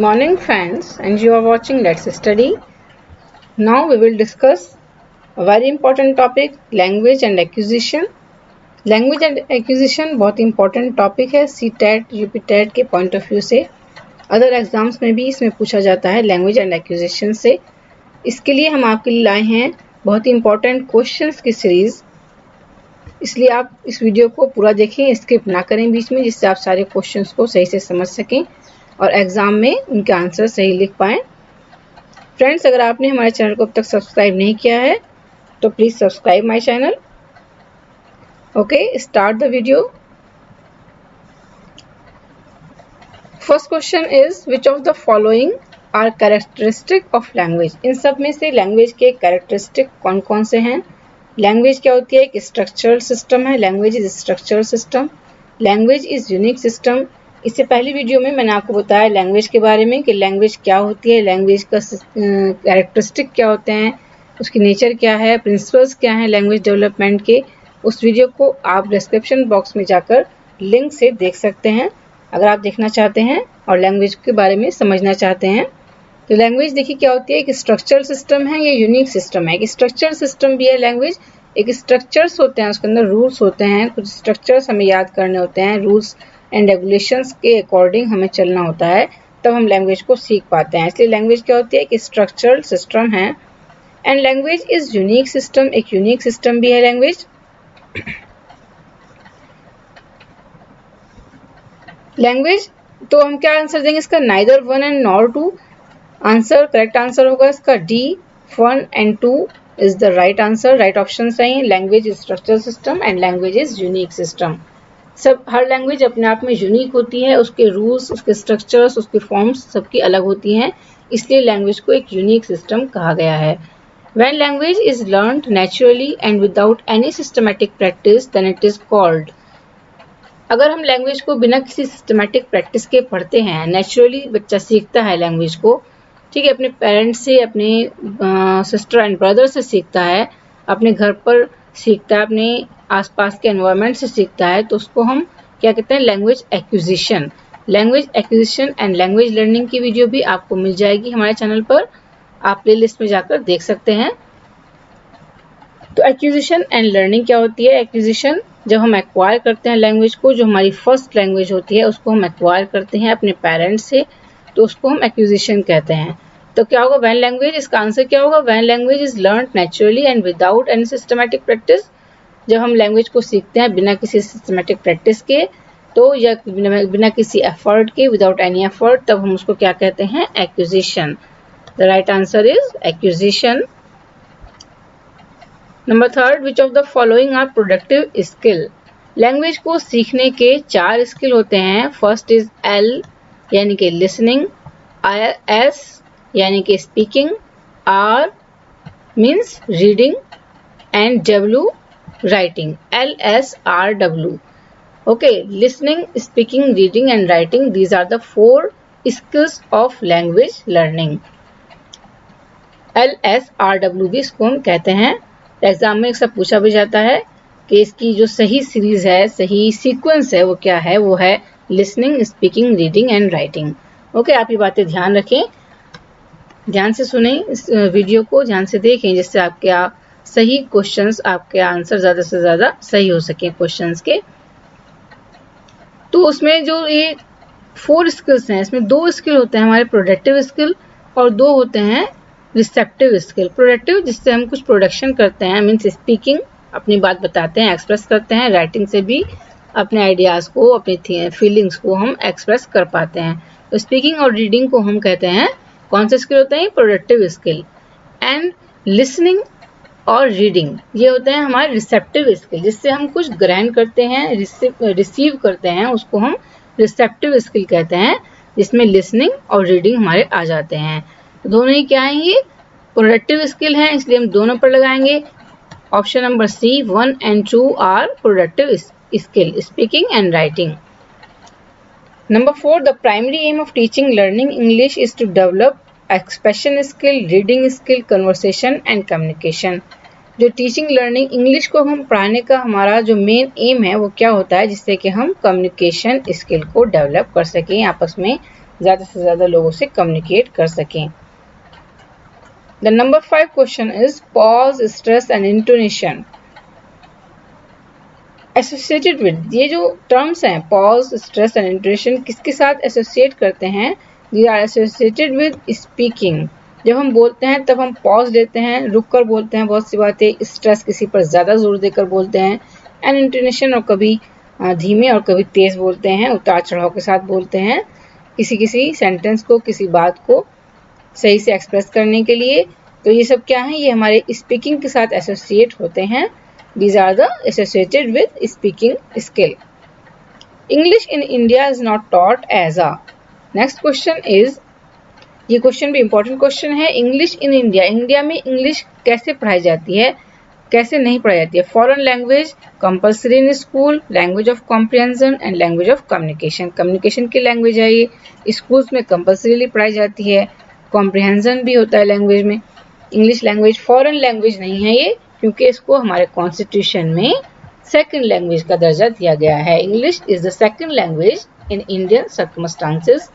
Morning friends, and you are watching Let's Study. Now we will discuss a very important topic, language and acquisition. Language and acquisition बहुत important topic है CTET UPTET के point of view से। Other exams में भी इसमें पूछा जाता है लैंग्वेज एंड एक्विजिशन से। इसके लिए हम आपके लिए लाए हैं बहुत ही इंपॉर्टेंट क्वेश्चंस की सीरीज, इसलिए आप इस वीडियो को पूरा देखें, स्किप ना करें बीच में, जिससे आप सारे क्वेश्चंस को सही से समझ सकें और एग्जाम में उनके आंसर सही लिख पाएं। फ्रेंड्स, अगर आपने हमारे चैनल को अब तक सब्सक्राइब नहीं किया है तो please subscribe my channel. Okay, start the video. First question is which of the following are characteristic of language. इन सब में से लैंग्वेज के कैरेक्टरिस्टिक कौन कौन से हैं। लैंग्वेज क्या होती है? एक स्ट्रक्चरल सिस्टम है। Language is structural system. Language is unique system. इससे पहली वीडियो में मैंने आपको बताया लैंग्वेज के बारे में कि लैंग्वेज क्या होती है, लैंग्वेज का कैरेक्टरिस्टिक क्या होते हैं, उसकी नेचर क्या है, प्रिंसिपल्स क्या हैं लैंग्वेज डेवलपमेंट के। उस वीडियो को आप डिस्क्रिप्शन बॉक्स में जाकर लिंक से देख सकते हैं अगर आप देखना चाहते हैं और लैंग्वेज के बारे में समझना चाहते हैं। तो लैंग्वेज देखिए क्या होती है, एक स्ट्रक्चरल सिस्टम है, ये यूनिक सिस्टम है। एक स्ट्रक्चरल सिस्टम भी है लैंग्वेज, एक स्ट्रक्चर्स होते हैं, उसके अंदर रूल्स होते हैं, कुछ स्ट्रक्चर्स हमें याद करने होते हैं, रूल्स एंड रेगुलेशंस के अकॉर्डिंग हमें चलना होता है, तब हम लैंग्वेज को सीख पाते हैं। इसलिए लैंग्वेज क्या होती है, एक स्ट्रक्चरल सिस्टम है। And language is unique system, एक यूनिक सिस्टम भी है लैंग्वेज। लैंग्वेज तो हम क्या आंसर देंगे इसका? Neither 1 and nor 2 answer. Correct answer होगा इसका D, 1 and 2 is the right answer. Right option सही है। Language is structural system and language is unique system. सब हर लैंग्वेज अपने आप में यूनिक होती है, उसके रूल्स, उसके स्ट्रक्चर्स, उसके फॉर्म्स सबकी अलग होती हैं, इसलिए लैंग्वेज को एक यूनिक सिस्टम कहा गया है। When language is learned naturally and without any systematic practice, then it is called। अगर हम लैंग्वेज को बिना किसी सिस्टमेटिक प्रैक्टिस के पढ़ते हैं, नेचुरली बच्चा सीखता है लैंग्वेज को, ठीक है, अपने पेरेंट्स से, अपने सिस्टर एंड ब्रदर से सीखता है, अपने घर पर सीखता है, अपने आसपास के एनवायरनमेंट से सीखता है, तो उसको हम क्या कहते हैं? Language acquisition. Language acquisition and language learning की वीडियो भी आपको मिल जाएगी हमारे चैनल पर, आप प्लेलिस्ट में जाकर देख सकते हैं। तो एक्विजिशन एंड लर्निंग क्या होती है? एक्विजिशन जब हम एक्वायर करते हैं लैंग्वेज को, जो हमारी फर्स्ट लैंग्वेज होती है उसको हम एक्वायर करते हैं अपने पेरेंट्स से, तो उसको हम एक्विजिशन कहते हैं। तो क्या होगा? व्हेन लैंग्वेज, इसका आंसर क्या होगा? When language is learned naturally and without any systematic practice. जब हम लैंग्वेज को सीखते हैं बिना किसी सिस्टमैटिक प्रैक्टिस के, तो या बिना किसी एफर्ट के, विदाउट एनी एफर्ट, तब हम उसको क्या कहते हैं? Acquisition. The right answer is acquisition. Number third, which of the following are productive skill. Language को सीखने के 4 स्किल होते हैं। फर्स्ट इज एल यानी कि लिसनिंग, एस यानी कि speaking, R means reading and W writing. L S R W. Okay, listening, speaking, reading and writing, these are the 4 skills of language learning. LSRW भी इसको हम कहते हैं। एग्जाम में सब पूछा भी जाता है कि इसकी जो सही सीरीज है, सही सीक्वेंस है, वो क्या है? वो है listening, speaking, reading and writing. Okay, आप ये बातें ध्यान रखें, ध्यान से सुने, इस वीडियो को ध्यान से देखें, जिससे आपके सही क्वेश्चंस, आपके आंसर ज़्यादा से ज़्यादा सही हो सके क्वेश्चंस के। तो उसमें जो ये 4 स्किल्स हैं, इसमें 2 स्किल होते हैं हमारे प्रोडक्टिव स्किल और 2 होते हैं रिसेप्टिव स्किल। प्रोडक्टिव जिससे हम कुछ प्रोडक्शन करते हैं, मीन्स स्पीकिंग, अपनी बात बताते हैं, एक्सप्रेस करते हैं, राइटिंग से भी अपने आइडियाज़ को, अपनी फीलिंग्स को हम एक्सप्रेस कर पाते हैं। तो स्पीकिंग और रीडिंग को हम कहते हैं, कौन से स्किल होते हैं? Productive skill. एंड लिसनिंग और रीडिंग ये होते हैं हमारे रिसेप्टिव स्किल, जिससे हम कुछ ग्रहण करते हैं, रिसीव करते हैं, उसको हम रिसेप्टिव स्किल कहते हैं, जिसमें लिसनिंग और रीडिंग हमारे आ जाते हैं। दोनों ही क्या है? ये प्रोडक्टिव स्किल है, इसलिए हम दोनों पर लगाएंगे। Option number C, 1 and 2 are productive skill, speaking and writing. Number 4, the primary aim of teaching learning English is to develop expression skill, reading skill, conversation and communication. जो टीचिंग लर्निंग इंग्लिश को हम पढ़ाने का हमारा जो main M है वो क्या होता है? जिससे कि हम कम्युनिकेशन स्किल को डेवलप कर सकें, आपस में ज़्यादा से ज़्यादा लोगों से कम्युनिकेट कर सकें। The number 5 question is pause, stress and intonation associated with. ये जो टर्म्स हैं पॉज, स्ट्रेस एंड इंटोनेशन किसके साथ एसोसिएट करते हैं? They are associated with speaking. जब हम बोलते हैं तब हम पॉज लेते हैं, रुक कर बोलते हैं बहुत सी बातें, स्ट्रेस किसी पर ज़्यादा जोर देकर बोलते हैं, एंड इंटोनेशन और कभी धीमे और कभी तेज बोलते हैं, उतार चढ़ाव के साथ बोलते हैं किसी सेंटेंस को, किसी बात को सही से एक्सप्रेस करने के लिए। तो ये सब क्या है? ये हमारे स्पीकिंग के साथ एसोसिएट होते हैं। These are the associated with speaking skill. English in India is not taught as a. Next question is, ये क्वेश्चन भी इम्पोर्टेंट क्वेश्चन है। इंग्लिश इन इंडिया, इंडिया में इंग्लिश कैसे पढ़ाई जाती है, कैसे नहीं पढ़ाई जाती है? Foreign language, compulsory in school, language of comprehension and language of communication. Communication की लैंग्वेज है ये, स्कूल्स में कंपल्सरीली पढ़ाई जाती है, कॉम्प्रिहेंशन भी होता है लैंग्वेज में। इंग्लिश लैंग्वेज फॉरेन लैंग्वेज नहीं है ये, क्योंकि इसको हमारे कॉन्स्टिट्यूशन में सेकंड लैंग्वेज का दर्जा दिया गया है। English is the second language in Indian circumstances.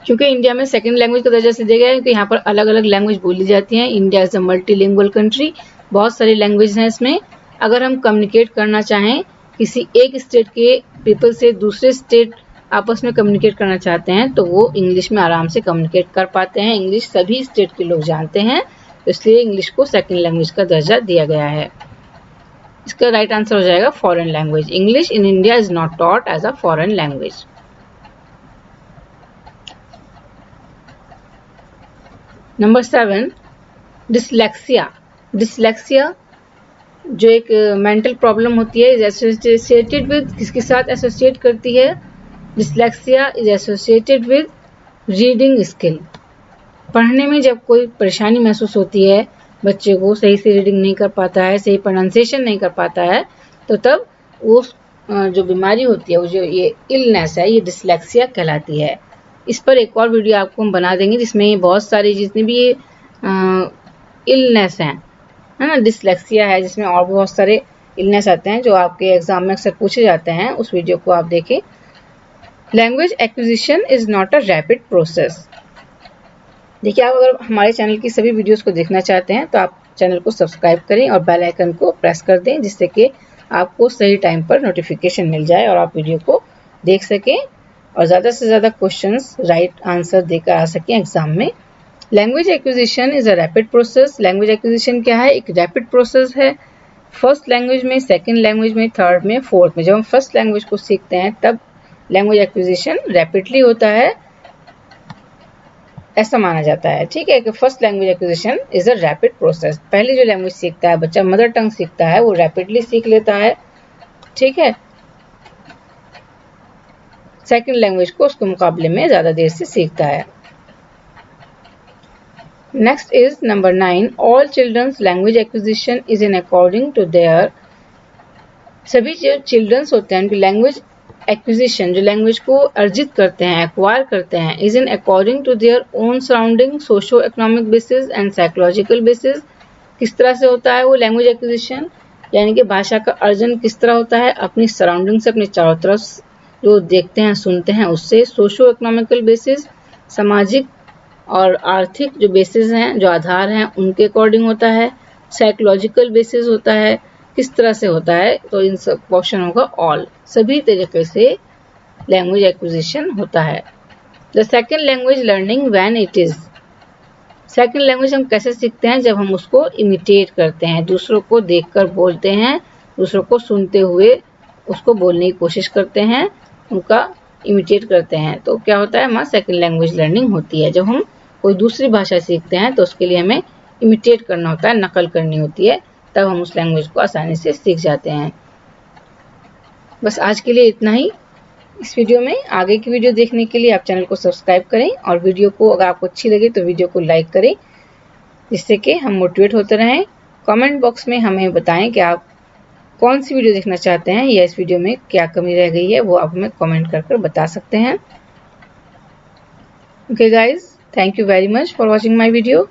क्योंकि इंडिया में सेकंड लैंग्वेज का दर्जा से दिया गया है क्योंकि यहाँ पर अलग अलग लैंग्वेज बोली जाती हैं। India is a multilingual country, बहुत सारी लैंग्वेज हैं इसमें। अगर हम कम्युनिकेट करना चाहें किसी एक स्टेट के पीपल से दूसरे स्टेट आपस में कम्युनिकेट करना चाहते हैं तो वो इंग्लिश में आराम से कम्युनिकेट कर पाते हैं। इंग्लिश सभी स्टेट के लोग जानते हैं, इसलिए इंग्लिश को सेकंड लैंग्वेज का दर्जा दिया गया है। इसका राइट आंसर हो जाएगा foreign language. English in India is not taught as a foreign language. Number 7, dyslexia. Dyslexia जो एक मेंटल प्रॉब्लम होती है, इज एसोसिएटेड विद, किसके साथ एसोसिएट करती है? Dyslexia is associated with reading skill. पढ़ने में जब कोई परेशानी महसूस होती है, बच्चे को सही से रीडिंग नहीं कर पाता है, सही प्रोनाउंसिएशन नहीं कर पाता है, तो तब वो जो बीमारी होती है, वो जो ये इलनेस है, ये डिसलेक्सिया कहलाती है। इस पर एक और वीडियो आपको हम बना देंगे जिसमें बहुत सारी जितनी भी ये इलनेस हैं, है ना, डिसलेक्सिया है जिसमें और बहुत सारे इलनेस आते हैं जो आपके एग्जाम में अक्सर पूछे जाते हैं। उस वीडियो को आप देखें। Language acquisition is not a rapid process. देखिए, आप अगर हमारे चैनल की सभी वीडियोस को देखना चाहते हैं तो आप चैनल को सब्सक्राइब करें और बेल आइकन को प्रेस कर दें, जिससे कि आपको सही टाइम पर नोटिफिकेशन मिल जाए और आप वीडियो को देख सकें और ज़्यादा से ज़्यादा क्वेश्चंस राइट आंसर देकर आ सकें एग्जाम में। Language acquisition is a rapid process. Language acquisition क्या है? एक रैपिड प्रोसेस है। फर्स्ट लैंग्वेज में, सेकेंड लैंग्वेज में, थर्ड में, फोर्थ में। जब हम फर्स्ट लैंग्वेज को सीखते हैं तब लैंग्वेज एक्विजिशन रैपिडली होता है, ऐसा माना जाता है। ठीक है कि first language acquisition is a rapid process. पहली जो लैंग्वेज सीखता है बच्चा, मदर टंग सीखता है, वो रैपिडली सीख लेता है। ठीक है, सेकंड लैंग्वेज को उसके मुकाबले में ज्यादा देर से सीखता है। Next is number 9, all childrens language acquisition is in according to their. सभी जो चिल्ड्रंस होते हैं उनकी लैंग्वेज एक्विजिशन, जो लैंग्वेज को अर्जित करते हैं, एक्वायर करते हैं, is in according to their own surrounding, socio economic basis and psychological basis. किस तरह से होता है वो लैंग्वेज एक्विजिशन, यानी कि भाषा का अर्जन किस तरह होता है? अपनी सराउंडिंग से, अपने चारों तरफ जो देखते हैं, सुनते हैं, उससे। सोशो इकोनॉमिकल बेसिस, सामाजिक और आर्थिक जो बेसिस हैं, जो आधार हैं, उनके अकॉर्डिंग होता है। साइकोलॉजिकल बेसिस होता है, किस तरह से होता है? तो इन सब क्वेश्चन होगा ऑल, सभी तरीके से लैंग्वेज एक्विजिशन होता है। The second language learning when it is. Second language हम कैसे सीखते हैं? जब हम उसको इमिटेट करते हैं, दूसरों को देखकर बोलते हैं, दूसरों को सुनते हुए उसको बोलने की कोशिश करते हैं, उनका इमिटेट करते हैं, तो क्या होता है? हमारा सेकेंड लैंग्वेज लर्निंग होती है। जब हम कोई दूसरी भाषा सीखते हैं तो उसके लिए हमें इमिटेट करना होता है, नकल करनी होती है, तब हम उस लैंग्वेज को आसानी से सीख जाते हैं। बस आज के लिए इतना ही इस वीडियो में। आगे की वीडियो देखने के लिए आप चैनल को सब्सक्राइब करें और वीडियो को अगर आपको अच्छी लगे तो वीडियो को लाइक करें, जिससे कि हम मोटिवेट होते रहें। कमेंट बॉक्स में हमें बताएं कि आप कौन सी वीडियो देखना चाहते हैं या इस वीडियो में क्या कमी रह गई है, वो आप हमें कमेंट कर बता सकते हैं। Okay guys, thank you very much for watching my video.